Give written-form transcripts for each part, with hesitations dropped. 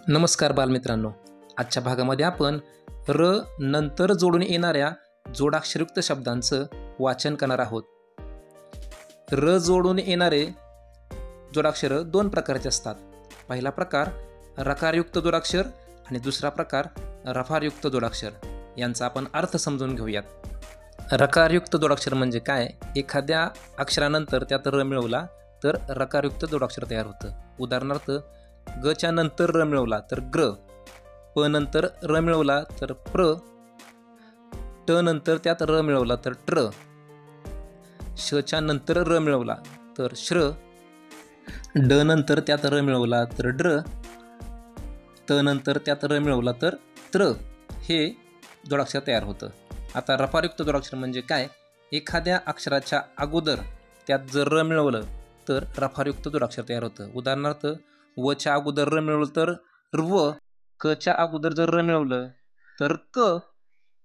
नमस्कार बालमित्रांनो, आजच्या भागामध्ये आपण र नंतर जोडून येणाऱ्या जोडाक्षरयुक्त शब्दांचं वाचन करणार आहोत. र जोडून येणारे जोडाक्षर दोन प्रकारचे असतात. पहिला प्रकार रकारयुक्त जोडाक्षर आणि दुसरा प्रकार रफारयुक्त जोडाक्षर. यांचा आपण अर्थ समजून घेऊयात. रकारयुक्त जोडाक्षर म्हणजे काय? एखाद्या अक्षरानंतर त्यात र मिळवला तर रकारयुक्त जोडाक्षर तयार होतं. उदाहरणार्थ, ग च्या नंतर र मिळवला तर ग्र, प नंतर र मिळवला तर प्र, ट नंतर त्यात र मिळवला तर ट्र, श च्या नंतर र मिळवला तर श्र, ड नंतर त्यात र मिळवला तर ड्र, त नंतर त्यात र मिळवला तर त्र. हे जोडाक्षर तयार होतं. आता रफारयुक्त जोडाक्षर म्हणजे काय? एखाद्या अक्षराच्या अगोदर त्यात जर र मिळवलं तर रफारयुक्त जोडाक्षर तयार होतं. उदाहरणार्थ, व च्या अगोदर र मिळवलं तर रव, क च्या अगोदर जर र मिळवलं तर क,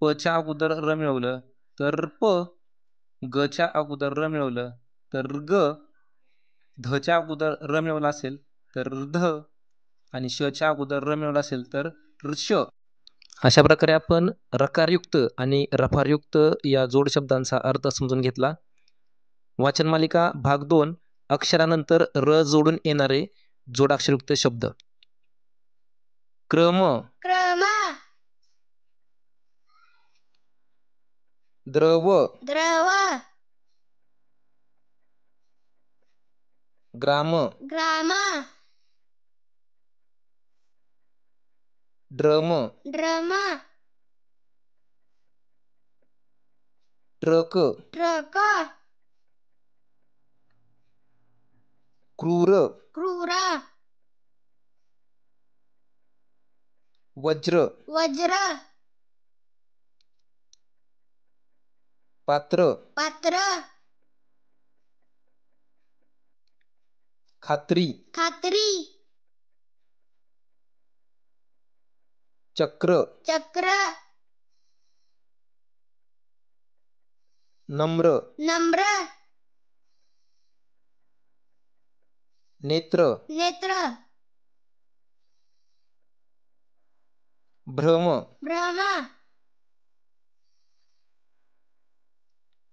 प च्या अगोदर र मिळवलं तर प, ग च्या अगोदर र मिळवलं तर ग, ध च्या अगोदर र मिळवला असेल तर ध, आणि श च्या अगोदर र मिळवला असेल तर श. अशा प्रकारे आपण रकारयुक्त आणि रफारयुक्त या जोड शब्दांचा अर्थ समजून घेतला. वाचन मालिका भाग 2, अक्षरानंतर र जोडून येणारे जोडाक्षरयुक्त शब्द. क्रम, क्रम, द्रव, द्रव, ग्राम, ग्राम, ड्रम, ड्रम, ट्रक, ट्रक, क्रूर, क्रूर, वज्र, वज्र, पात्र, पात्र, खात्री, खात्री, चक्र, चक्र, नम्र, नम्र, नेत्र, नेत्र, भ्रम, भ्रम,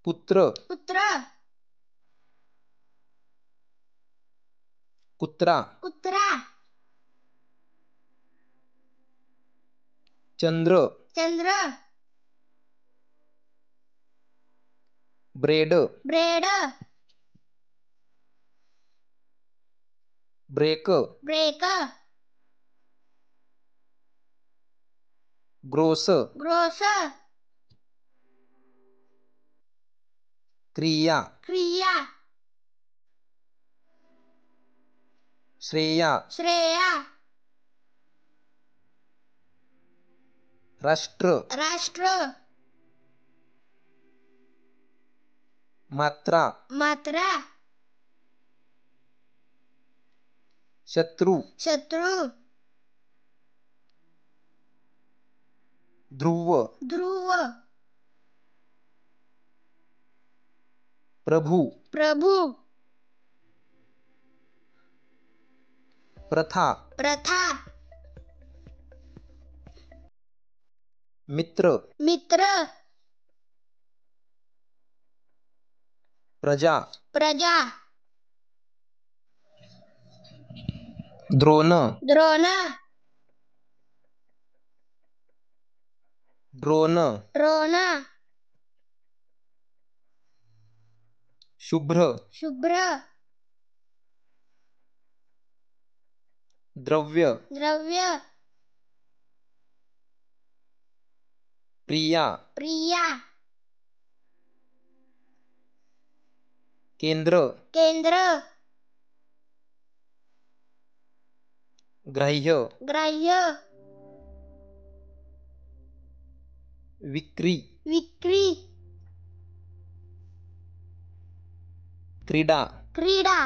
पुत्र, पुत्र, कुत्रा, कुत्रा, चंद्र, चंद्र, bread, bread, break, break, gross, gross, क्रिया, क्रिया, श्रेया, श्रेया, राष्ट्र, राष्ट्र, मात्रा, मात्रा, शत्रु, शत्रु, ध्रुव, ध्रुव, प्रभू, प्रभू, प्रथा, प्रथा, मित्र, मित्र, प्रजा, प्रजा, द्रोण, द्रोण, ड्रोन, ड्रोन, शुभ्र, शुभ्र, द्रव्य, द्रव्य, प्रिया, प्रिया, केंद्र, केंद्र, ग्राह्य, ग्राह्य, विक्री, विक्री, क्रीडा, क्रीडा,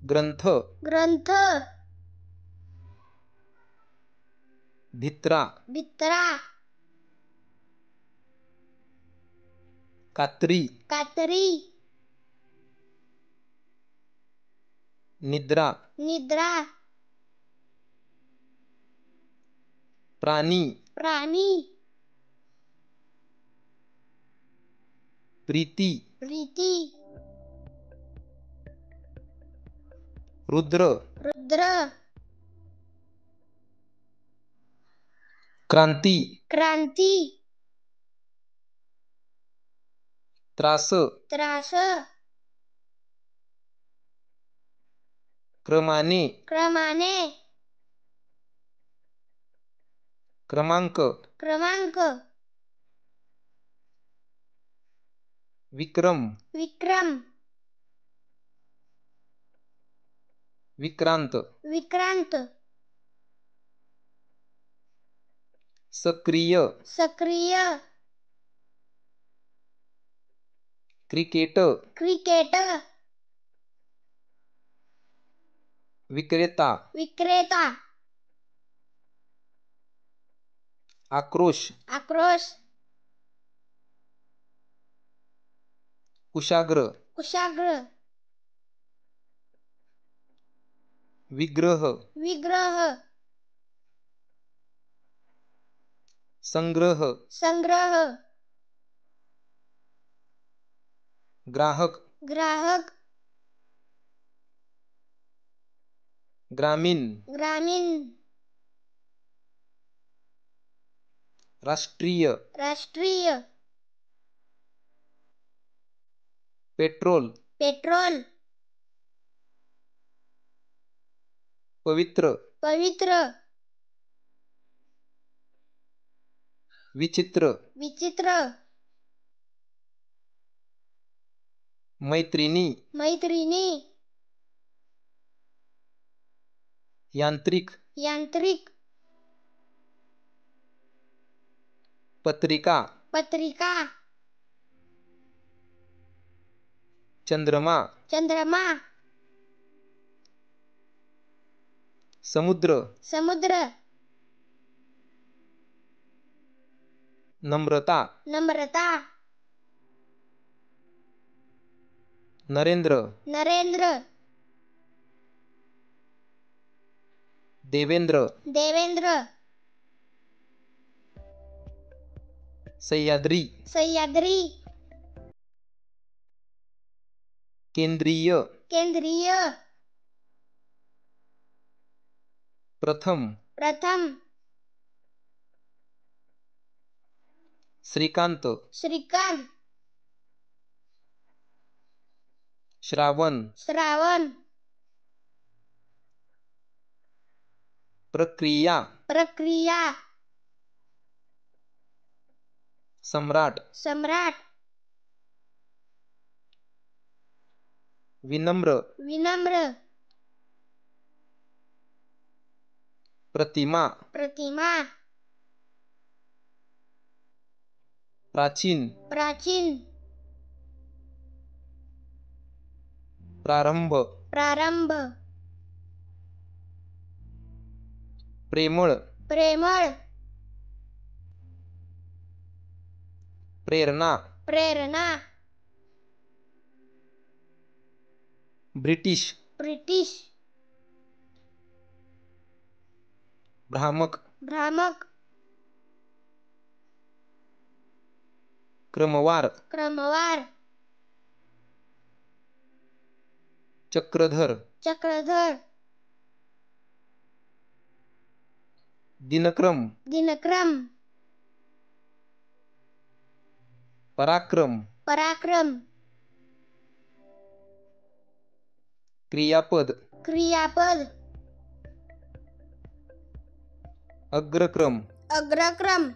ग्रंथ, ग्रंथ, भित्रा, भित्रा, कात्री, कातरी, निद्रा, निद्रा प्राणी प्राणी प्रीती प्रीती रुद्र रुद्र क्रांती क्रांती त्रास त्रास क्रमाने क्रमाने क्रमांक क्रमांक विक्रम विक्रम विक्रांत विक्रांत सक्रिय सक्रिय क्रिकेट क्रिकेट विक्रेता विक्रेता आक्रोश आक्रोश कुशाग्र कुशाग्र विग्रह विग्रह संग्रह संग्रह ग्राहक ग्राहक ग्रामीण ग्रामीण राष्ट्रीय राष्ट्रीय पेट्रोल पेट्रोल पवित्र पवित्र विचित्र विचित्र मैत्रिणी मैत्रिणी यांत्रिक यांत्रिक पत्रिका पत्रिका चंद्रमा चंद्रमा समुद्र समुद्र नम्रता नम्रता नरेंद्र नरेंद्र देवेंद्र देवेंद्र सह्याद्री सह्याद्री केंद्रीय केंद्रीय प्रथम प्रथम श्रीकांत श्रीकांत श्रावण श्रावण प्रक्रिया प्रक्रिया सम्राट सम्राट विनम्र विनम्र प्रतिमा प्रतिमा प्राचीन प्राचीन प्रारंभ प्रारंभ प्रेमळ प्रेमळ प्रेरणा प्रेरणा ब्रिटिश ब्रिटिश भ्रामक भ्रामक क्रमवार क्रमवार चक्रधर चक्रधर दिनक्रम दिनक्रम पराक्रम पराक्रम क्रियापद क्रियापद अग्रक्रम अग्रक्रम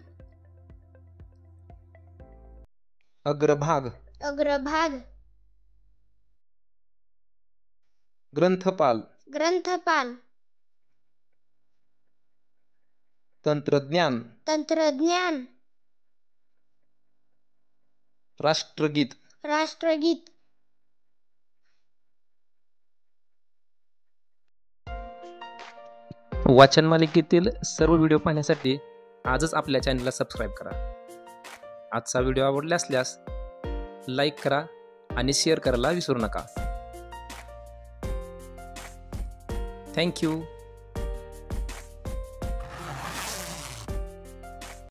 अग्रभाग अग्रभाग ग्रंथपाल ग्रंथपाल तंत्रज्ञान तंत्रज्ञान राष्ट्रगीत राष्ट्रगीत वाचन मालिकेतील सर्व व्हिडिओ पाहण्यासाठी आजच आपल्या चॅनलला सबस्क्राईब करा. आजचा व्हिडिओ आवडला असल्यास लाईक करा आणि शेअर करायला विसरू नका. थँक्यू.